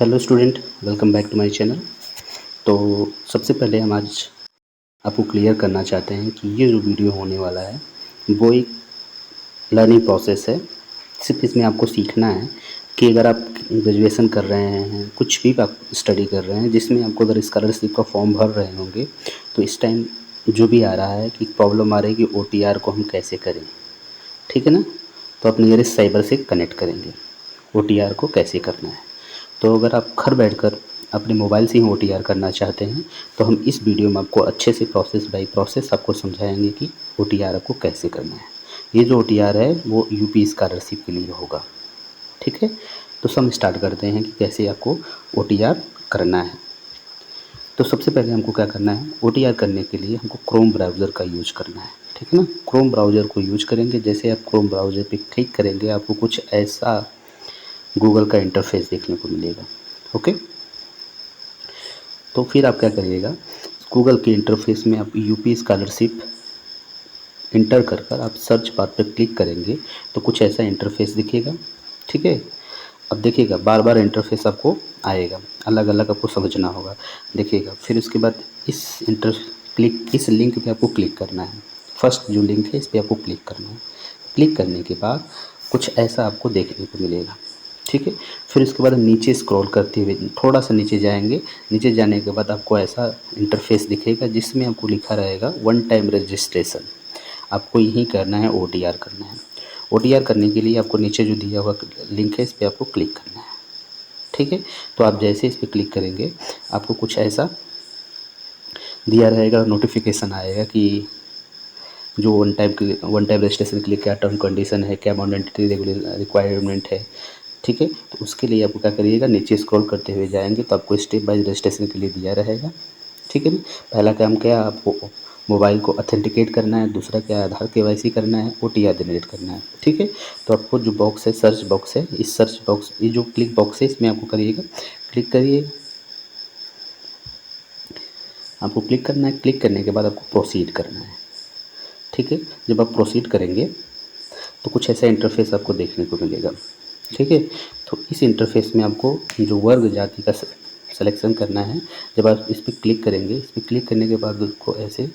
Hello student, welcome back to my channel. तो सबसे पहले हम आज आपको क्लियर करना चाहते हैं कि ये जो वीडियो होने वाला है वो एक लर्निंग प्रोसेस है। सिर्फ इसमें आपको सीखना है कि अगर आप ग्रेजुएशन कर रहे हैं, कुछ भी आप स्टडी कर रहे हैं जिसमें आपको अगर स्कॉलरशिप का फॉर्म भर रहे होंगे, तो इस टाइम जो भी आ रहा है कि प्रॉब्लम आ रही है कि OTR को हम कैसे करें, ठीक है ना। तो आप नियरेस्ट साइबर से कनेक्ट करेंगे OTR को कैसे करना है। तो अगर आप घर बैठकर अपने मोबाइल से ही OTR करना चाहते हैं तो हम इस वीडियो में आपको अच्छे से प्रोसेस बाय प्रोसेस आपको समझाएंगे कि OTR आपको कैसे करना है। ये जो OTR है वो यूपी स्कॉलरशिप के लिए होगा, ठीक है। तो हम स्टार्ट करते हैं कि कैसे आपको OTR करना है। तो सबसे पहले हमको क्या करना है, OTR करने के लिए हमको क्रोम ब्राउज़र का यूज करना है, ठीक है ना। क्रोम ब्राउज़र को यूज करेंगे, जैसे आप क्रोम ब्राउज़र पे क्लिक करेंगे आपको कुछ ऐसा गूगल का इंटरफेस देखने को मिलेगा। ओके, तो फिर आप क्या करिएगा, गूगल के इंटरफेस में आप यूपी स्कॉलरशिप इंटर कर कर आप सर्च बार पर क्लिक करेंगे तो कुछ ऐसा इंटरफेस दिखेगा, ठीक है। अब देखिएगा बार बार इंटरफेस आपको आएगा, अलग अलग आपको समझना होगा, देखिएगा। फिर उसके बाद इस लिंक पे आपको क्लिक करना है। फर्स्ट जो लिंक है इस पर आपको क्लिक करना है। क्लिक करने के बाद कुछ ऐसा आपको देखने को मिलेगा, ठीक है। फिर उसके बाद नीचे स्क्रॉल करते हुए थोड़ा सा नीचे जाएंगे। नीचे जाने के बाद आपको ऐसा इंटरफेस दिखेगा जिसमें आपको लिखा रहेगा वन टाइम रजिस्ट्रेशन। आपको यही करना है, OTR करना है। OTR करने के लिए आपको नीचे जो दिया हुआ लिंक है इस पर आपको क्लिक करना है, ठीक है। तो आप जैसे इस पर क्लिक करेंगे आपको कुछ ऐसा दिया रहेगा, नोटिफिकेशन आएगा कि जो वन टाइम रजिस्ट्रेशन के लिए क्या टर्म कंडीशन है, क्या मैंडेटरी रिक्वायरमेंट है, ठीक है। तो उसके लिए आपको क्या करिएगा, नीचे स्क्रॉल करते हुए जाएंगे तो आपको स्टेप बाय रजिस्ट्रेशन के लिए दिया रहेगा, ठीक है ना। पहला काम क्या है, आपको मोबाइल को ऑथेंटिकेट करना है, दूसरा क्या है, आधार KYC करना है, OTR जनरेट करना है, ठीक है। तो आपको जो बॉक्स है, सर्च बॉक्स है, इस सर्च बॉक्स, ये जो क्लिक बॉक्स है इसमें आपको करिएगा, क्लिक करिए। आपको क्लिक करना है, क्लिक करने के बाद आपको प्रोसीड करना है, ठीक है। जब आप प्रोसीड करेंगे तो कुछ ऐसा इंटरफेस आपको देखने को मिलेगा, ठीक है। तो इस इंटरफेस में आपको जो वर्ग जाति का सिलेक्शन करना है। जब आप इस पर क्लिक करेंगे, इस पर क्लिक करने के बाद आपको ऐसे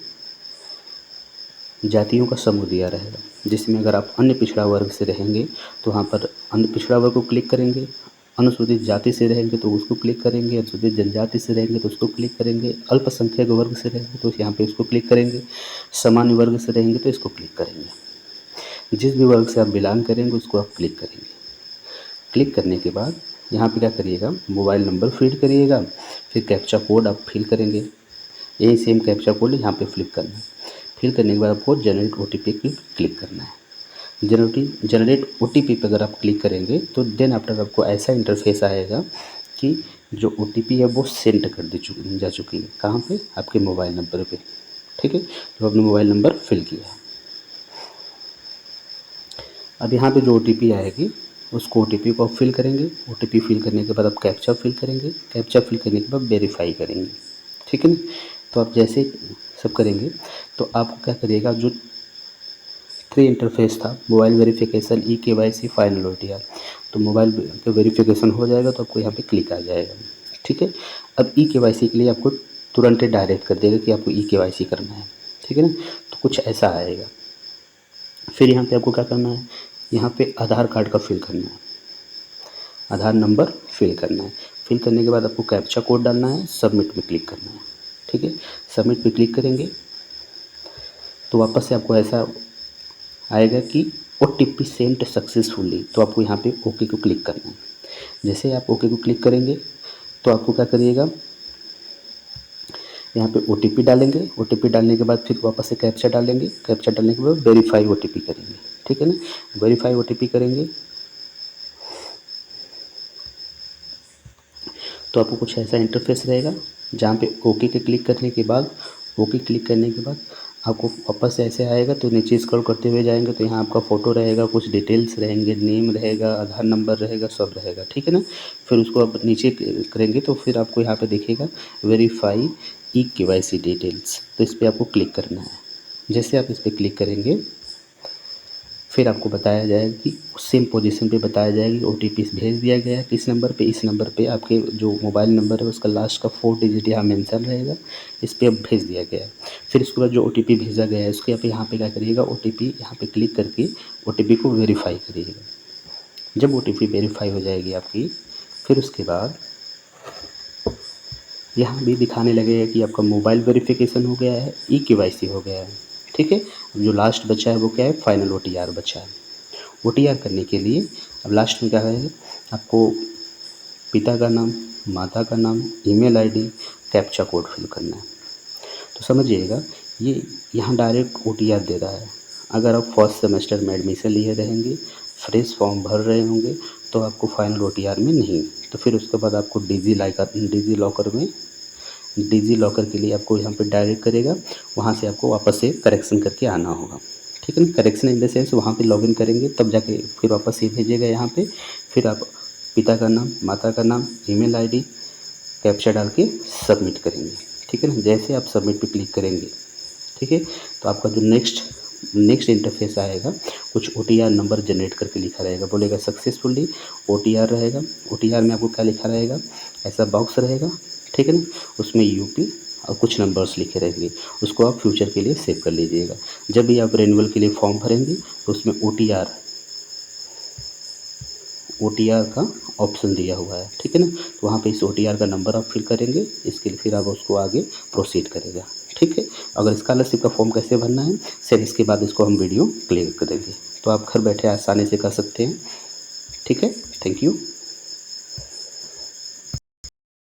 जातियों का समूह दिया रहेगा, जिसमें अगर आप अन्य पिछड़ा वर्ग से रहेंगे तो वहाँ पर अन्य पिछड़ा वर्ग को क्लिक करेंगे, अनुसूचित जाति से रहेंगे तो उसको क्लिक करेंगे, अनुसूचित जनजाति से रहेंगे तो उसको क्लिक करेंगे, अल्पसंख्यक वर्ग से रहेंगे तो यहाँ पे उसको क्लिक करेंगे, सामान्य वर्ग से रहेंगे तो इसको क्लिक करेंगे। जिस भी वर्ग से आप बिलोंग करेंगे उसको आप क्लिक करेंगे। क्लिक करने के बाद यहाँ पे क्या करिएगा, मोबाइल नंबर फीड करिएगा, फिर कैप्चा कोड आप फिल करेंगे, यही सेम कैप्चा कोड यहाँ पे फिल करना है। फिल करने के बाद आपको जनरेट OTP पे क्लिक करना है। जनरेट OTP पे अगर आप क्लिक करेंगे तो देन आफ्टर आपको ऐसा इंटरफेस आएगा कि जो OTP है वो सेंड कर जा चुकी है, कहाँ पे, आपके मोबाइल नंबर पे, ठीक है। तो आपने मोबाइल नंबर फिल किया है। अब यहाँ पे जो OTP आएगी उसको OTP को आप फिल करेंगे। OTP फिल करने के बाद आप कैप्चा फिल करेंगे, कैप्चा फिल करने के बाद वेरीफाई करेंगे, ठीक है ना। तो आप जैसे सब करेंगे तो आपको क्या करिएगा, जो 3 इंटरफेस था, mobile verification, eKYC, final OTR, तो मोबाइल पे वेरिफिकेशन हो जाएगा तो आपको यहाँ पे क्लिक आ जाएगा, ठीक है। अब eKYC के लिए आपको तुरंत डायरेक्ट कर देगा कि आपको eKYC करना है, ठीक है ना। तो कुछ ऐसा आएगा। फिर यहाँ पे आपको क्या करना है, यहाँ पे आधार कार्ड का फिल करना है, आधार नंबर फिल करना है। फिल करने के बाद आपको कैप्चा कोड डालना है, सबमिट पे क्लिक करना है, ठीक है। सबमिट पे क्लिक करेंगे तो वापस से आपको ऐसा आएगा कि OTP सेंड सक्सेसफुली, तो आपको यहाँ पे ओके को क्लिक करना है। जैसे आप ओके को क्लिक करेंगे तो आपको क्या करिएगा, यहाँ पे OTP डालेंगे, OTP डालने के बाद फिर वापस से कैप्चा डालेंगे, कैप्चा डालने के बाद वेरीफाई OTP करेंगे, ठीक है ना। वेरीफाई OTP करेंगे तो आपको कुछ ऐसा इंटरफेस रहेगा जहाँ पे ओके के क्लिक करने के बाद, ओके क्लिक करने के बाद आपको वापस से ऐसे आएगा। तो नीचे स्क्रॉल करते हुए जाएंगे तो यहाँ आपका फ़ोटो रहेगा, कुछ डिटेल्स रहेंगे, नेम रहेगा, आधार नंबर रहेगा, सब रहेगा, ठीक है ना। फिर उसको आप नीचे करेंगे तो फिर आपको यहाँ पे दिखेगा वेरीफाई eKYC डिटेल्स, तो इस पर आपको क्लिक करना है। जैसे आप इस पर क्लिक करेंगे फिर आपको बताया जाएगा कि सेम पोजीशन पे बताया जाएगा कि ओटीपी भेज दिया गया है किस नंबर पे, इस नंबर पे आपके जो मोबाइल नंबर है उसका लास्ट का 4 डिजिट यहाँ मेंशन रहेगा, इस पे अब भेज दिया गया है। फिर उसके बाद जो ओटीपी भेजा गया है उसके आप यहाँ पे क्या करिएगा, ओटीपी यहाँ पे क्लिक करके ओटीपी को वेरीफाई करिएगा। जब ओटीपी वेरीफाई हो जाएगी आपकी, फिर उसके बाद यहाँ भी दिखाने लगेगा कि आपका मोबाइल वेरिफिकेशन हो गया है, ई केवाईसी हो गया है, ठीक है। अब जो लास्ट बचा है वो क्या है, फाइनल ओटीआर बचा है। ओटीआर करने के लिए अब लास्ट में क्या है, आपको पिता का नाम, माता का नाम, email ID, captcha code fill करना है। तो समझिएगा ये यहाँ डायरेक्ट ओटीआर दे रहा है। अगर आप फर्स्ट सेमेस्टर में एडमिशन लिए रहेंगे, फ्रेश फॉर्म भर रहे होंगे, तो आपको फाइनल ओटीआर में नहीं, तो फिर उसके बाद आपको डिजी लॉकर के लिए आपको यहाँ पे डायरेक्ट करेगा, वहाँ से आपको वापस से करेक्शन करके आना होगा, ठीक है ना। करेक्शन इन द सेंस वहाँ पे लॉगिन करेंगे तब जाके फिर वापस ये भेजेगा यहाँ पे, फिर आप पिता का नाम, माता का नाम, ईमेल आईडी, कैप्चा डाल के सबमिट करेंगे, ठीक है ना। जैसे आप सबमिट पे क्लिक करेंगे, ठीक है, तो आपका जो नेक्स्ट इंटरफेस आएगा, कुछ ओटीआर नंबर जनरेट करके लिखा रहेगा, बोलेगा सक्सेसफुली ओटीआर रहेगा। ओटीआर में आपको क्या लिखा रहेगा, ऐसा बॉक्स रहेगा, ठीक है ना, उसमें यूपी और कुछ नंबर्स लिखे रहेंगे, उसको आप फ्यूचर के लिए सेव कर लीजिएगा। जब भी आप रेन्यूअल के लिए फॉर्म भरेंगे तो उसमें ओटीआर का ऑप्शन दिया हुआ है, ठीक है ना, तो वहाँ पे इस ओटीआर का नंबर आप फिल करेंगे, इसके लिए फिर आप उसको आगे प्रोसीड करेगा, ठीक है। अगर स्कॉलरशिप का फॉर्म कैसे भरना है, फिर इसके बाद इसको हम वीडियो क्लियर कर देंगे, तो आप घर बैठे आसानी से कर सकते हैं, ठीक है। Thank you.